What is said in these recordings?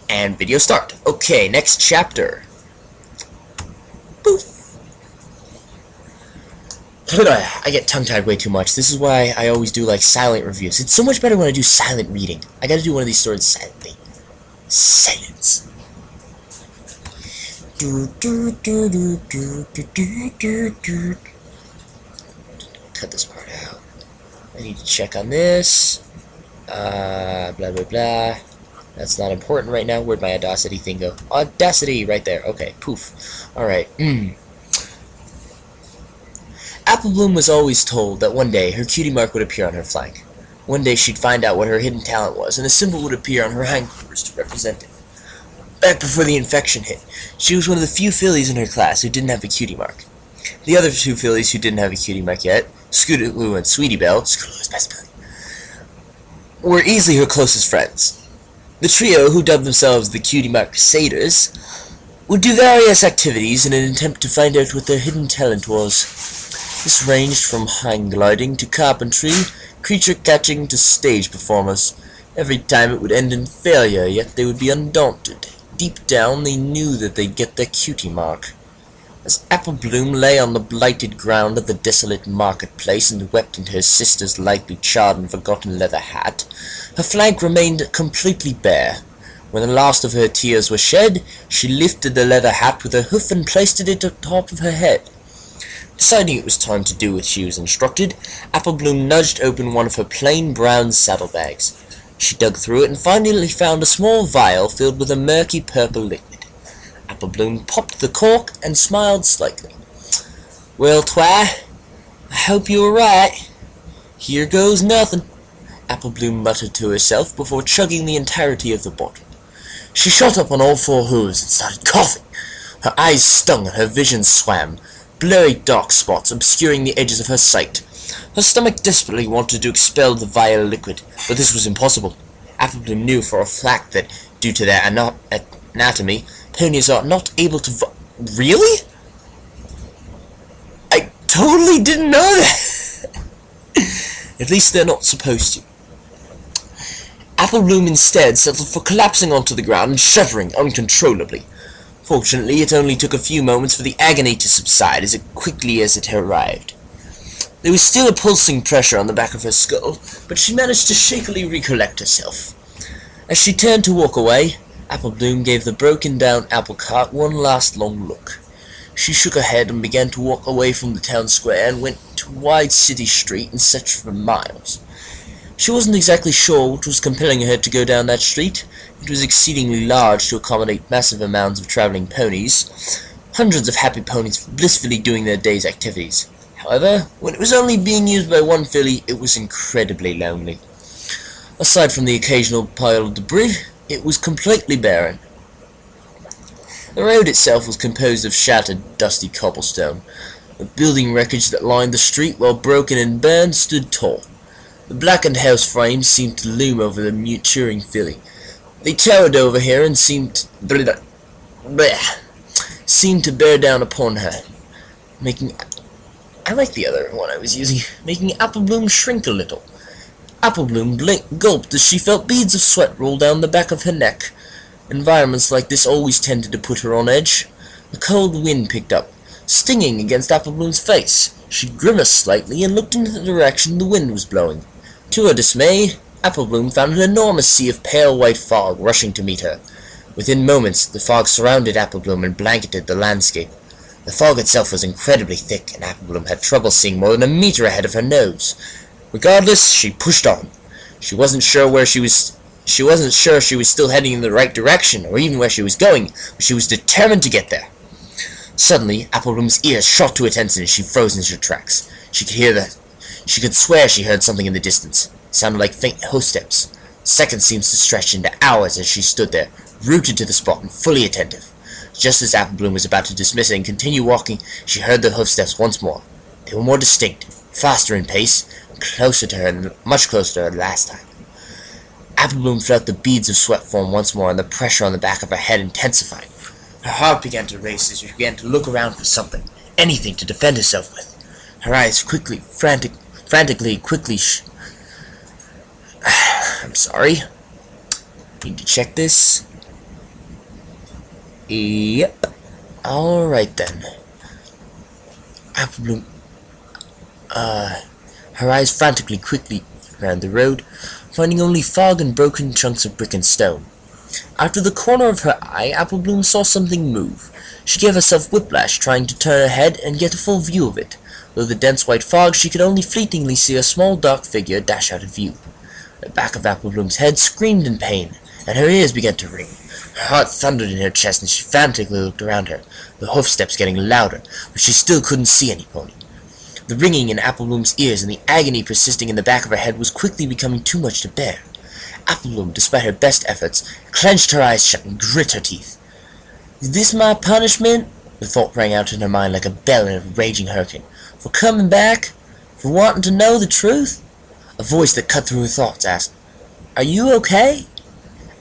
And video start. Okay, next chapter. Poof. I get tongue-tied way too much. This is why I always do like silent reviews. It's so much better when I do silent reading. I gotta do one of these stories silently. Silence. Cut this part out. I need to check on this. Blah blah blah. That's not important right now. Where'd my Audacity thing go? Audacity! Right there. Okay, poof. Alright. Apple Bloom was always told that one day her cutie mark would appear on her flank. One day she'd find out what her hidden talent was, and a symbol would appear on her hindquarters to represent it. Back before the infection hit, she was one of the few fillies in her class who didn't have a cutie mark. The other two fillies who didn't have a cutie mark yet, Scootaloo and Sweetie Belle, Scootaloo's best filly, were easily her closest friends. The trio, who dubbed themselves the Cutie Mark Crusaders, would do various activities in an attempt to find out what their hidden talent was. This ranged from hang gliding to carpentry, creature catching to stage performers. Every time it would end in failure, yet they would be undaunted. Deep down, they knew that they'd get their cutie mark. As Apple Bloom lay on the blighted ground of the desolate marketplace and wept into her sister's lightly charred and forgotten leather hat, her flank remained completely bare. When the last of her tears were shed, she lifted the leather hat with her hoof and placed it at the top of her head. Deciding it was time to do what she was instructed, Apple Bloom nudged open one of her plain brown saddlebags. She dug through it and finally found a small vial filled with a murky purple liquid. Apple Bloom popped the cork and smiled slightly. "Well, Twi, I hope you were right. Here goes nothing," Apple Bloom muttered to herself before chugging the entirety of the bottle. She shot up on all four hooves and started coughing. Her eyes stung and her vision swam, blurry dark spots obscuring the edges of her sight. Her stomach desperately wanted to expel the vile liquid, but this was impossible. Apple Bloom knew for a fact that, due to their anatomy, ponies are not able to Really? I totally didn't know that! At least they're not supposed to. Apple Bloom instead settled for collapsing onto the ground and shuddering uncontrollably. Fortunately, it only took a few moments for the agony to subside as quickly as it arrived. There was still a pulsing pressure on the back of her skull, but she managed to shakily recollect herself. As she turned to walk away, Apple Bloom gave the broken-down apple cart one last long look. She shook her head and began to walk away from the town square and went to a wide city street in search for miles. She wasn't exactly sure what was compelling her to go down that street. It was exceedingly large to accommodate massive amounts of traveling ponies, hundreds of happy ponies blissfully doing their day's activities. However, when it was only being used by one filly, it was incredibly lonely. Aside from the occasional pile of debris, it was completely barren. The road itself was composed of shattered, dusty cobblestone. The building wreckage that lined the street, while broken and burned, stood tall. The blackened house frames seemed to loom over the maturing filly. They towered over her and seemed to bear down upon her, I like the other one I was using, making Apple Bloom shrink a little. Apple Bloom gulped as she felt beads of sweat roll down the back of her neck. Environments like this always tended to put her on edge. A cold wind picked up, stinging against Apple Bloom's face. She grimaced slightly and looked in the direction the wind was blowing. To her dismay, Apple Bloom found an enormous sea of pale white fog rushing to meet her. Within moments, the fog surrounded Apple Bloom and blanketed the landscape. The fog itself was incredibly thick, and Apple Bloom had trouble seeing more than a meter ahead of her nose. Regardless, she pushed on. She wasn't sure she was still heading in the right direction, or even where she was going, but she was determined to get there. Suddenly, Apple Bloom's ears shot to attention as she froze in her tracks. She could swear she heard something in the distance. It sounded like faint hoofsteps. Seconds seemed to stretch into hours as she stood there, rooted to the spot and fully attentive. Just as Apple Bloom was about to dismiss it and continue walking, she heard the hoofsteps once more. They were more distinct, faster in pace, and closer to her, much closer to her than last time. Apple Bloom felt the beads of sweat form once more and the pressure on the back of her head intensifying. Her heart began to race as she began to look around for something, anything to defend herself with. Her eyes frantically I'm sorry. Need to check this. Yep. Alright then. Apple Bloom, her eyes frantically quickly around the road, finding only fog and broken chunks of brick and stone. After the corner of her eye, Apple Bloom saw something move. She gave herself whiplash trying to turn her head and get a full view of it. Through the dense white fog, she could only fleetingly see a small dark figure dash out of view. The back of Apple Bloom's head screamed in pain, and her ears began to ring. Her heart thundered in her chest, and she frantically looked around her, the hoofsteps getting louder, but she still couldn't see any pony. The ringing in Apple Bloom's ears and the agony persisting in the back of her head was quickly becoming too much to bear. Apple Bloom, despite her best efforts, clenched her eyes shut and grit her teeth. "Is this my punishment?" The thought rang out in her mind like a bell in a raging hurricane. "For coming back? For wanting to know the truth?" A voice that cut through her thoughts asked, "Are you okay?"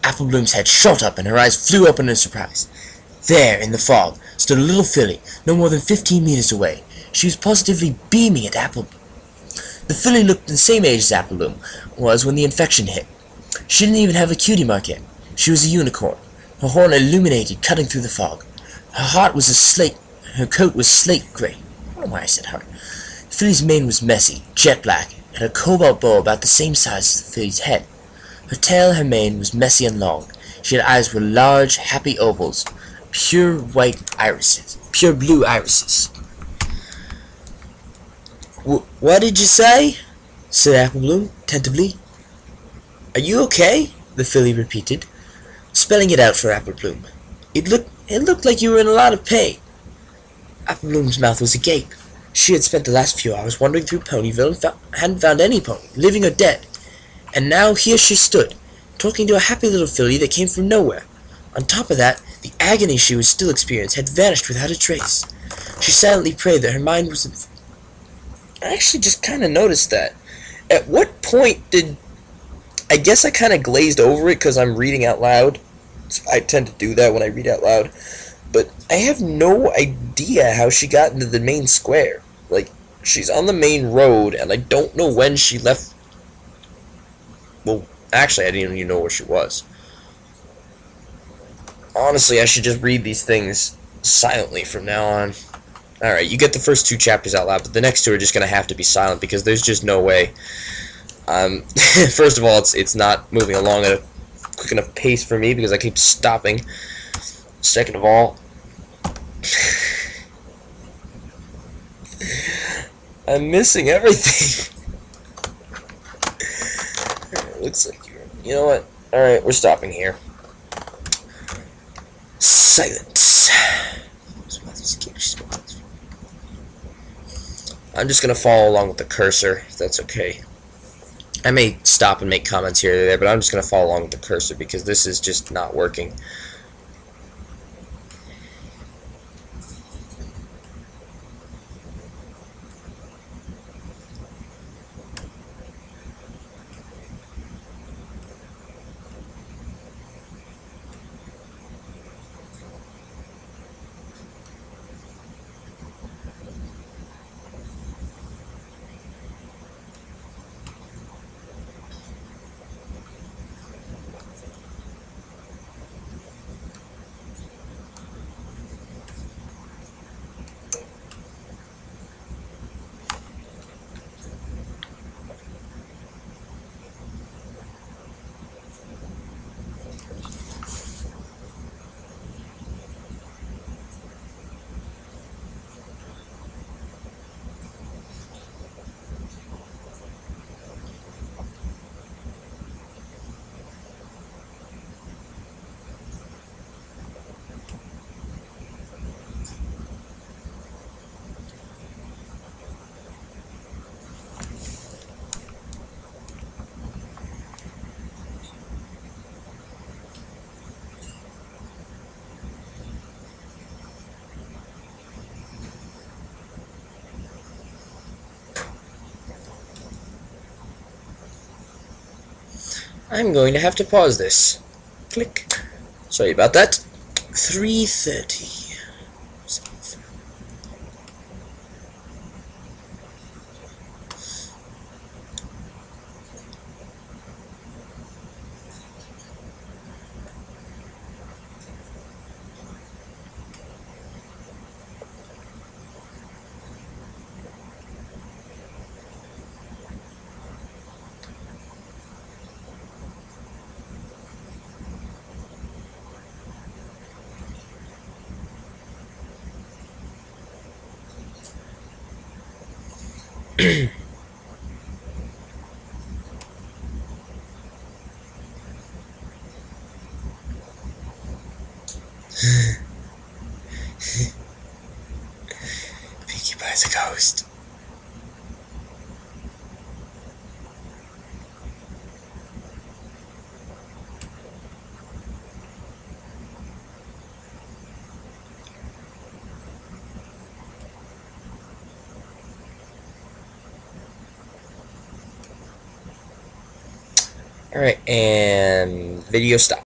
Apple Bloom's head shot up and her eyes flew open in surprise. There, in the fog, stood a little filly, no more than 15 meters away. She was positively beaming at Apple Bloom. The filly looked the same age as Apple Bloom was when the infection hit. She didn't even have a cutie mark yet. She was a unicorn, her horn illuminated, cutting through the fog. Her coat was slate gray. I don't know why I said heart. The filly's mane was messy, jet black, and her cobalt bow about the same size as the filly's head. Her tail and her mane was messy and long. She had eyes with large, happy ovals, pure blue irises. "What did you say?" said Apple Bloom, tentatively. "Are you okay?" the filly repeated, spelling it out for Apple Bloom. It looked like you were in a lot of pain." Apple Bloom's mouth was agape. She had spent the last few hours wandering through Ponyville and hadn't found any pony, living or dead. And now here she stood, talking to a happy little filly that came from nowhere. On top of that, the agony she was still experiencing had vanished without a trace. She silently prayed that her mind was... I actually just kind of noticed that. At what point did... I guess I kind of glazed over it because I'm reading out loud. I tend to do that when I read out loud. But I have no idea how she got into the main square. Like, she's on the main road, and I don't know when she left. Well, actually, I didn't even know where she was. Honestly, I should just read these things silently from now on. Alright, you get the first 2 chapters out loud, but the next 2 are just going to have to be silent, because there's just no way. First of all, it's not moving along at a quick enough pace for me, because I keep stopping. Second of all, I'm missing everything. Looks like you know what? Alright, we're stopping here. Silence. I'm just gonna follow along with the cursor, if that's okay. I may stop and make comments here or there, but I'm just gonna follow along with the cursor because this is just not working. I'm going to have to pause this. Click. Sorry about that. 3:30. Pinkie Pie's a ghost. Alright, and video stop.